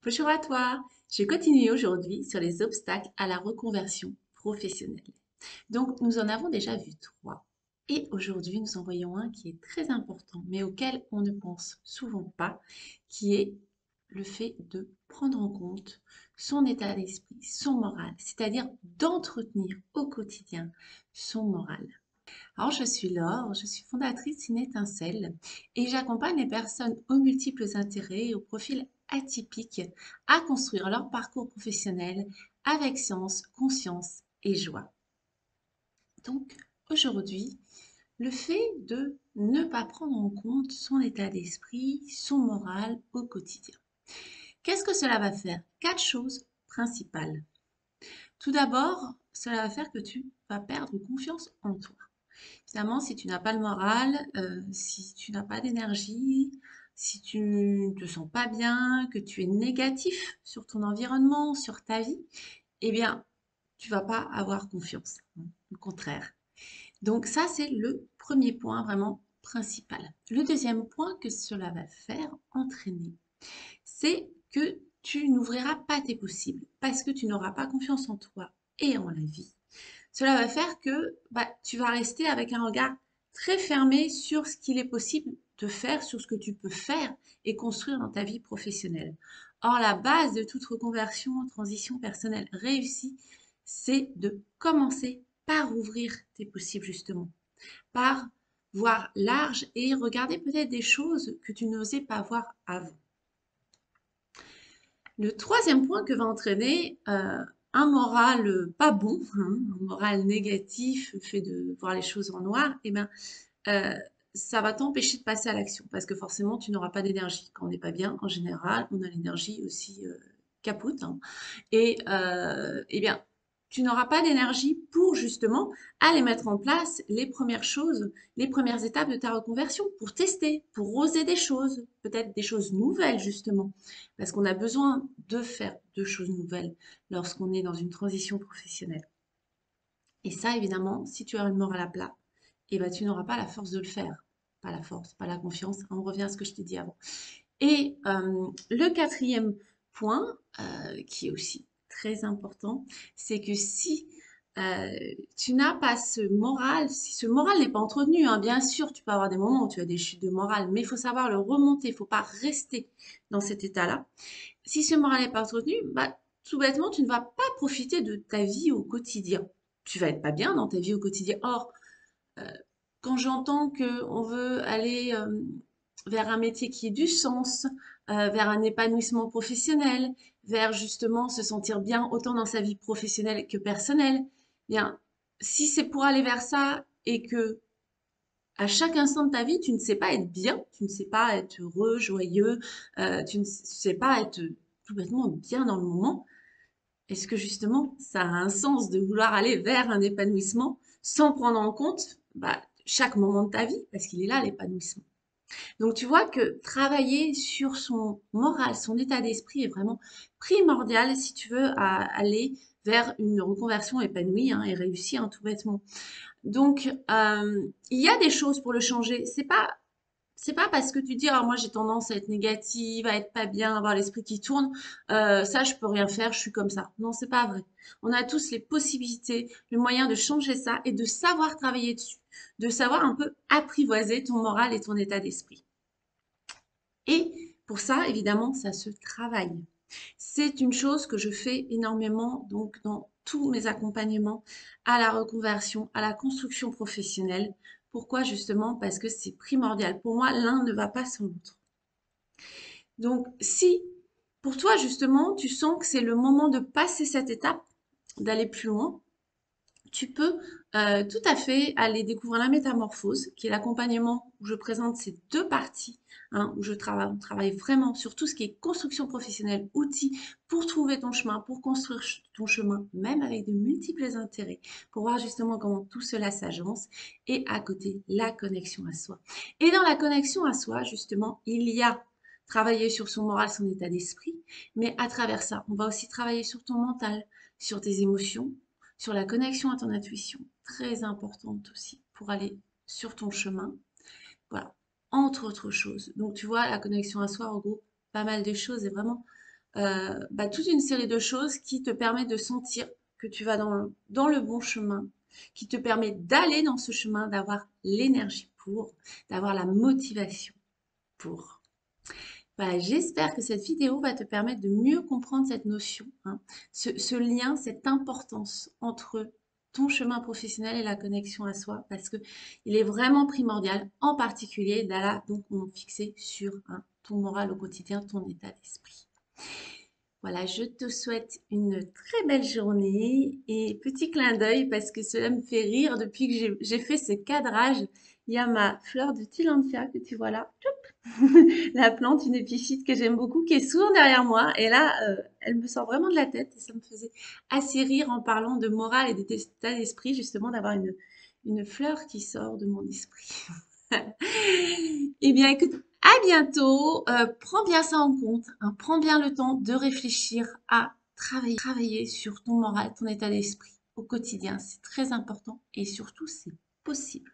Bonjour à toi. Je continue aujourd'hui sur les obstacles à la reconversion professionnelle. Donc, nous en avons déjà vu trois. Et aujourd'hui, nous en voyons un qui est très important, mais auquel on ne pense souvent pas, qui est le fait de prendre en compte son état d'esprit, son moral, c'est-à-dire d'entretenir au quotidien son moral. Alors, je suis Laure, je suis fondatrice d'une étincelle et j'accompagne les personnes aux multiples intérêts et aux profils atypiques à construire leur parcours professionnel avec science, conscience et joie. Donc, aujourd'hui, le fait de ne pas prendre en compte son état d'esprit, son moral au quotidien. Qu'est-ce que cela va faire? Quatre choses principales. Tout d'abord, cela va faire que tu vas perdre confiance en toi. Évidemment, si tu n'as pas le moral, si tu n'as pas d'énergie, si tu ne te sens pas bien, que tu es négatif sur ton environnement, sur ta vie, eh bien, tu vas pas avoir confiance, hein, au contraire. Donc ça, c'est le premier point vraiment principal. Le deuxième point que cela va faire entraîner, c'est que tu n'ouvriras pas tes possibles parce que tu n'auras pas confiance en toi et en la vie. Cela va faire que tu vas rester avec un regard très fermé sur ce qu'il est possible de faire, sur ce que tu peux faire et construire dans ta vie professionnelle. Or, la base de toute reconversion, transition personnelle réussie, c'est de commencer par ouvrir tes possibles justement, par voir large et regarder peut-être des choses que tu n'osais pas voir avant. Le troisième point que va entraîner un moral pas bon, hein, un moral négatif, le fait de voir les choses en noir, eh ben, euh, ça va t'empêcher de passer à l'action parce que forcément, tu n'auras pas d'énergie. Quand on n'est pas bien, en général, on a l'énergie aussi capote, hein. Et eh bien, tu n'auras pas d'énergie pour justement aller mettre en place les premières choses, les premières étapes de ta reconversion, pour tester, pour oser des choses, peut-être des choses nouvelles justement, parce qu'on a besoin de faire de choses nouvelles lorsqu'on est dans une transition professionnelle. Et ça, évidemment, si tu as une morale à plat, eh ben, tu n'auras pas la force de le faire. Pas la force, pas la confiance. On revient à ce que je t'ai dit avant. Et le quatrième point, qui est aussi très important, c'est que si euh, tu n'as pas ce moral, si ce moral n'est pas entretenu, hein, bien sûr, tu peux avoir des moments où tu as des chutes de morale, mais il faut savoir le remonter, il ne faut pas rester dans cet état-là. Si ce moral n'est pas entretenu, tout bêtement, tu ne vas pas profiter de ta vie au quotidien. Tu vas être pas bien dans ta vie au quotidien. Or, euh, quand j'entends qu'on veut aller vers un métier qui ait du sens, vers un épanouissement professionnel, vers justement se sentir bien autant dans sa vie professionnelle que personnelle, eh bien, si c'est pour aller vers ça et que à chaque instant de ta vie, tu ne sais pas être bien, tu ne sais pas être heureux, joyeux, tu ne sais pas être tout bêtement bien dans le moment, est-ce que justement ça a un sens de vouloir aller vers un épanouissement sans prendre en compte chaque moment de ta vie, parce qu'il est là l'épanouissement. Donc tu vois que travailler sur son moral, son état d'esprit est vraiment primordial si tu veux aller vers une reconversion épanouie, hein, et réussie, hein, tout bêtement. Donc il y a des choses pour le changer. C'est pas parce que tu dis, ah, moi j'ai tendance à être négative, à être pas bien, à avoir l'esprit qui tourne, ça je peux rien faire, je suis comme ça. Non, c'est pas vrai. On a tous les possibilités, le moyen de changer ça et de savoir travailler dessus, de savoir un peu apprivoiser ton moral et ton état d'esprit. Et pour ça, évidemment, ça se travaille. C'est une chose que je fais énormément donc dans tous mes accompagnements à la reconversion, à la construction professionnelle. Pourquoi justement? Parce que c'est primordial. Pour moi, l'un ne va pas sans l'autre. Donc, si pour toi justement, tu sens que c'est le moment de passer cette étape, d'aller plus loin, tu peux tout à fait aller découvrir la métamorphose, qui est l'accompagnement où je présente ces deux parties, hein, où on travaille vraiment sur tout ce qui est construction professionnelle, outils pour trouver ton chemin, pour construire ton chemin, même avec de multiples intérêts, pour voir justement comment tout cela s'agence, et à côté, la connexion à soi. Et dans la connexion à soi, justement, il y a travailler sur son moral, son état d'esprit, mais à travers ça, on va aussi travailler sur ton mental, sur tes émotions, sur la connexion à ton intuition, très importante aussi pour aller sur ton chemin. Voilà, entre autres choses. Donc tu vois, la connexion à soi regroupe pas mal de choses et vraiment, toute une série de choses qui te permettent de sentir que tu vas dans le bon chemin, qui te permet d'aller dans ce chemin, d'avoir l'énergie pour, d'avoir la motivation pour. Voilà, j'espère que cette vidéo va te permettre de mieux comprendre cette notion, hein, ce lien, cette importance entre ton chemin professionnel et la connexion à soi, parce que il est vraiment primordial, en particulier, là, donc, on fixé sur hein, ton moral au quotidien, ton état d'esprit. Voilà, je te souhaite une très belle journée et petit clin d'œil parce que cela me fait rire depuis que j'ai fait ce cadrage. Il y a ma fleur de Tillandsia que tu vois là, la plante, une épiphyte que j'aime beaucoup, qui est souvent derrière moi. Et là, elle me sort vraiment de la tête et ça me faisait assez rire en parlant de morale et d'état d'esprit, justement, d'avoir une fleur qui sort de mon esprit. Eh bien, écoute, à bientôt. Prends bien ça en compte, hein. Prends bien le temps de réfléchir à travailler sur ton moral, ton état d'esprit au quotidien. C'est très important et surtout, c'est possible.